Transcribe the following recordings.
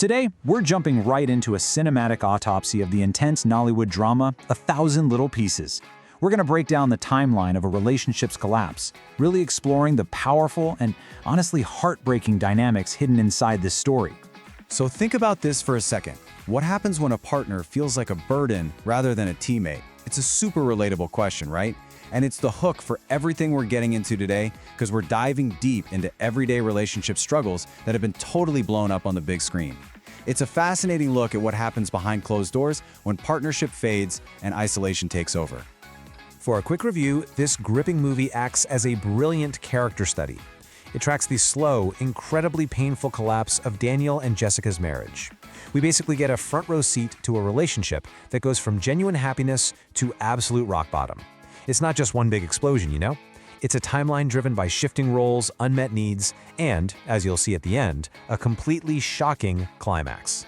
Today, we're jumping right into a cinematic autopsy of the intense Nollywood drama, A Thousand Little Pieces. We're going to break down the timeline of a relationship's collapse, really exploring the powerful and honestly heartbreaking dynamics hidden inside this story. So think about this for a second. What happens when a partner feels like a burden rather than a teammate? It's a super relatable question, right? And it's the hook for everything we're getting into today, because we're diving deep into everyday relationship struggles that have been totally blown up on the big screen. It's a fascinating look at what happens behind closed doors when partnership fades and isolation takes over. For a quick review, this gripping movie acts as a brilliant character study. It tracks the slow, incredibly painful collapse of Daniel and Jessica's marriage. We basically get a front row seat to a relationship that goes from genuine happiness to absolute rock bottom. It's not just one big explosion, you know? It's a timeline driven by shifting roles, unmet needs, and, as you'll see at the end, a completely shocking climax.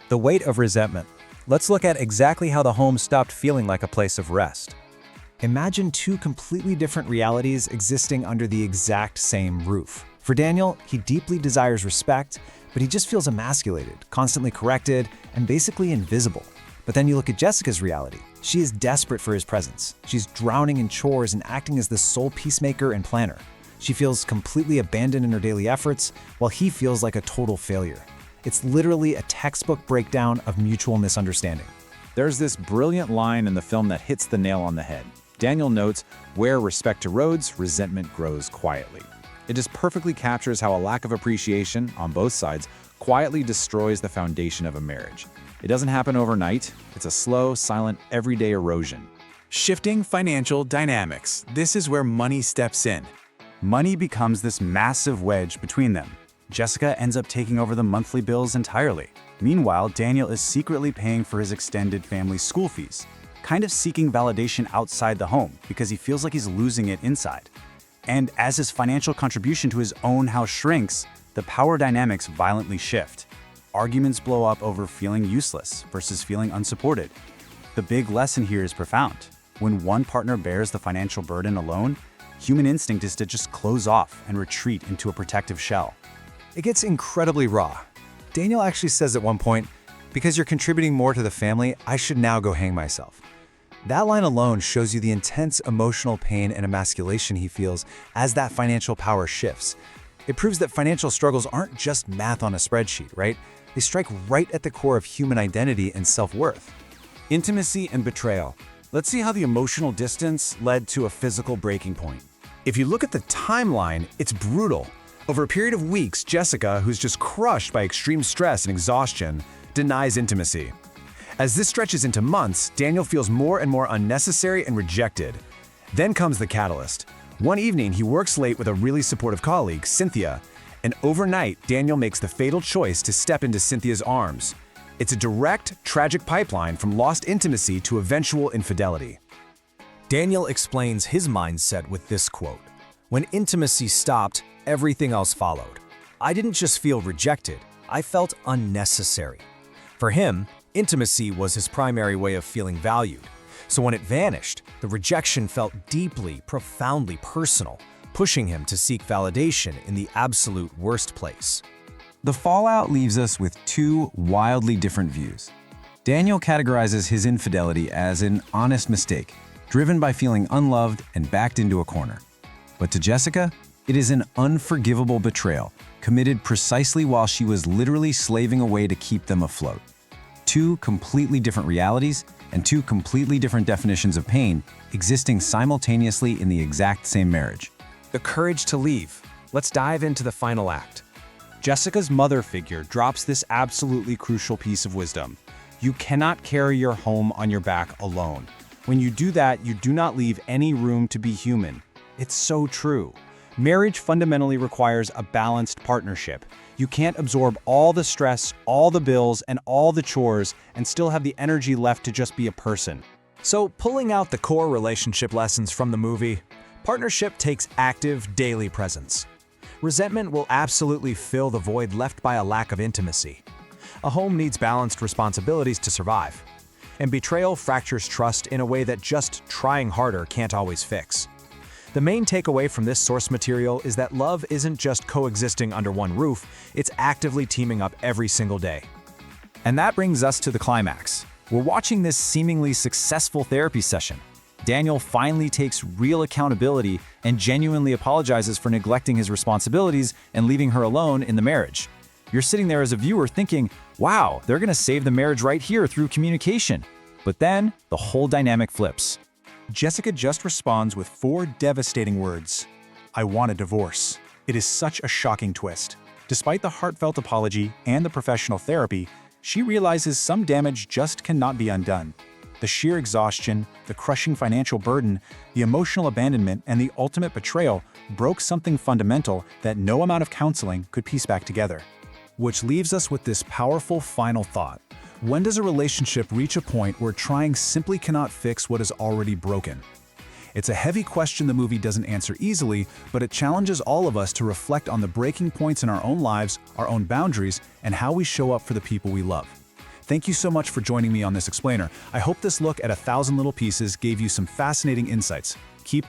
The weight of resentment. Let's look at exactly how the home stopped feeling like a place of rest. Imagine two completely different realities existing under the exact same roof. For Daniel, he deeply desires respect, but he just feels emasculated, constantly corrected, and basically invisible. But then you look at Jessica's reality. She is desperate for his presence. She's drowning in chores and acting as the sole peacemaker and planner. She feels completely abandoned in her daily efforts, while he feels like a total failure. It's literally a textbook breakdown of mutual misunderstanding. There's this brilliant line in the film that hits the nail on the head. Daniel notes, "Where respect erodes, resentment grows quietly." It just perfectly captures how a lack of appreciation on both sides quietly destroys the foundation of a marriage. It doesn't happen overnight. It's a slow, silent, everyday erosion. Shifting financial dynamics. This is where money steps in. Money becomes this massive wedge between them. Jessica ends up taking over the monthly bills entirely. Meanwhile, Daniel is secretly paying for his extended family's school fees, kind of seeking validation outside the home because he feels like he's losing it inside. And as his financial contribution to his own house shrinks, the power dynamics violently shift. Arguments blow up over feeling useless versus feeling unsupported. The big lesson here is profound. When one partner bears the financial burden alone, human instinct is to just close off and retreat into a protective shell. It gets incredibly raw. Daniel actually says at one point, "Because you're contributing more to the family, I should now go hang myself." That line alone shows you the intense emotional pain and emasculation he feels as that financial power shifts. It proves that financial struggles aren't just math on a spreadsheet, right? They strike right at the core of human identity and self-worth. Intimacy and betrayal. Let's see how the emotional distance led to a physical breaking point. If you look at the timeline, it's brutal. Over a period of weeks, Jessica, who's just crushed by extreme stress and exhaustion, denies intimacy. As this stretches into months, Daniel feels more and more unnecessary and rejected. Then comes the catalyst. One evening, he works late with a really supportive colleague, Cynthia, and overnight, Daniel makes the fatal choice to step into Cynthia's arms. It's a direct, tragic pipeline from lost intimacy to eventual infidelity. Daniel explains his mindset with this quote: "When intimacy stopped, everything else followed. I didn't just feel rejected, I felt unnecessary." For him, intimacy was his primary way of feeling valued. So when it vanished, the rejection felt deeply, profoundly personal, pushing him to seek validation in the absolute worst place. The fallout leaves us with two wildly different views. Daniel categorizes his infidelity as an honest mistake, driven by feeling unloved and backed into a corner. But to Jessica, it is an unforgivable betrayal, committed precisely while she was literally slaving away to keep them afloat. Two completely different realities and two completely different definitions of pain existing simultaneously in the exact same marriage. The courage to leave. Let's dive into the final act. Jessica's mother figure drops this absolutely crucial piece of wisdom. You cannot carry your home on your back alone. When you do that, you do not leave any room to be human. It's so true. Marriage fundamentally requires a balanced partnership. You can't absorb all the stress, all the bills, and all the chores and still have the energy left to just be a person. So, pulling out the core relationship lessons from the movie, partnership takes active, daily presence. Resentment will absolutely fill the void left by a lack of intimacy. A home needs balanced responsibilities to survive. And betrayal fractures trust in a way that just trying harder can't always fix. The main takeaway from this source material is that love isn't just coexisting under one roof, it's actively teaming up every single day. And that brings us to the climax. We're watching this seemingly successful therapy session. Daniel finally takes real accountability and genuinely apologizes for neglecting his responsibilities and leaving her alone in the marriage. You're sitting there as a viewer thinking, wow, they're gonna save the marriage right here through communication. But then, the whole dynamic flips. Jessica just responds with 4 devastating words. I want a divorce. It is such a shocking twist. Despite the heartfelt apology and the professional therapy, she realizes some damage just cannot be undone. The sheer exhaustion, the crushing financial burden, the emotional abandonment, and the ultimate betrayal broke something fundamental that no amount of counseling could piece back together. Which leaves us with this powerful final thought. When does a relationship reach a point where trying simply cannot fix what is already broken? It's a heavy question the movie doesn't answer easily, but it challenges all of us to reflect on the breaking points in our own lives, our own boundaries, and how we show up for the people we love. Thank you so much for joining me on this explainer. I hope this look at 1,000 little pieces gave you some fascinating insights. Keep